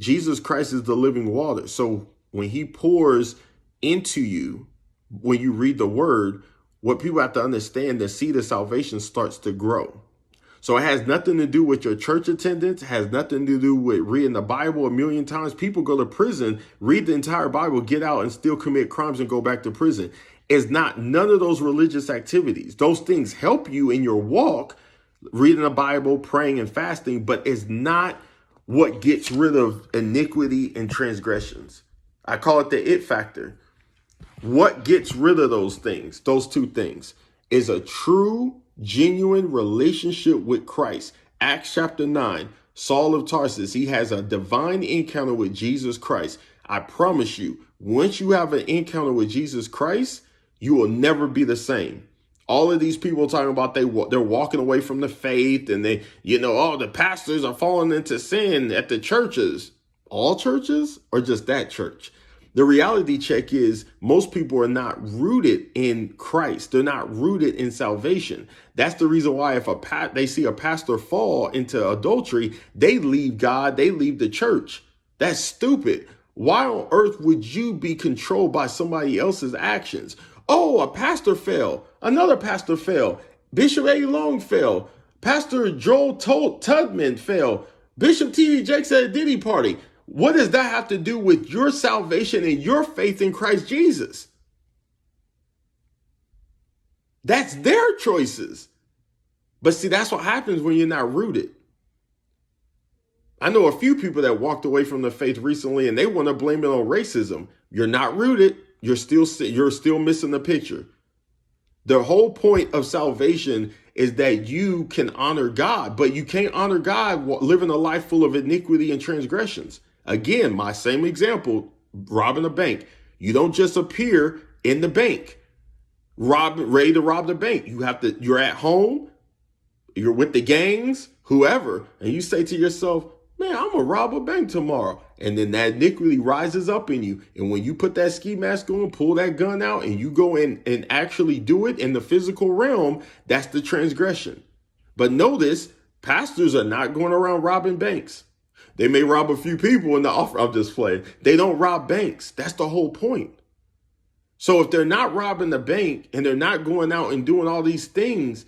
Jesus Christ is the living water. So when he pours into you, when you read the word, what people have to understand, the seed of salvation starts to grow. So it has nothing to do with your church attendance, has nothing to do with reading the Bible a million times. People go to prison, read the entire Bible, get out and still commit crimes and go back to prison. It's not none of those religious activities. Those things help you in your walk, reading the Bible, praying and fasting, but it's not what gets rid of iniquity and transgressions. I call it the it factor. What gets rid of those things, those two things, is a true, genuine relationship with Christ. Acts chapter 9, Saul of Tarsus, he has a divine encounter with Jesus Christ. I promise you, once you have an encounter with Jesus Christ, you will never be the same. All of these people talking about they're walking away from the faith and they, oh, the pastors are falling into sin at the churches. All churches or just that church? The reality check is most people are not rooted in Christ. They're not rooted in salvation. That's the reason why if they see a pastor fall into adultery, they leave God, they leave the church. That's stupid. Why on earth would you be controlled by somebody else's actions? Oh, a pastor fell. Another pastor fell. Bishop Eddie Long fell. Pastor Joel Tubman fell. Bishop T.D. Jakes at a Diddy party. What does that have to do with your salvation and your faith in Christ Jesus? That's their choices. But see, that's what happens when you're not rooted. I know a few people that walked away from the faith recently and they want to blame it on racism. You're not rooted. You're still missing the picture. The whole point of salvation is that you can honor God, but you can't honor God living a life full of iniquity and transgressions. Again, my same example, robbing a bank. You don't just appear in the bank, ready to rob the bank. You're at home, you're with the gangs, whoever, and you say to yourself, man, I'm gonna rob a bank tomorrow. And then that iniquity rises up in you. And when you put that ski mask on, pull that gun out, and you go in and actually do it in the physical realm, that's the transgression. But notice, pastors are not going around robbing banks. They may rob a few people in the office. I'm just playing. They don't rob banks. That's the whole point. So if they're not robbing the bank and they're not going out and doing all these things,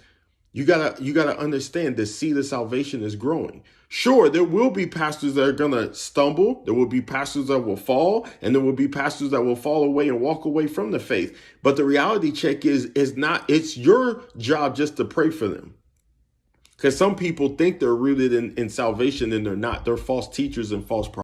you gotta understand the seed of salvation is growing. Sure, there will be pastors that are gonna stumble. There will be pastors that will fall, and there will be pastors that will fall away and walk away from the faith. But the reality check is it's your job just to pray for them. Because some people think they're rooted in salvation and they're not. They're false teachers and false prophets.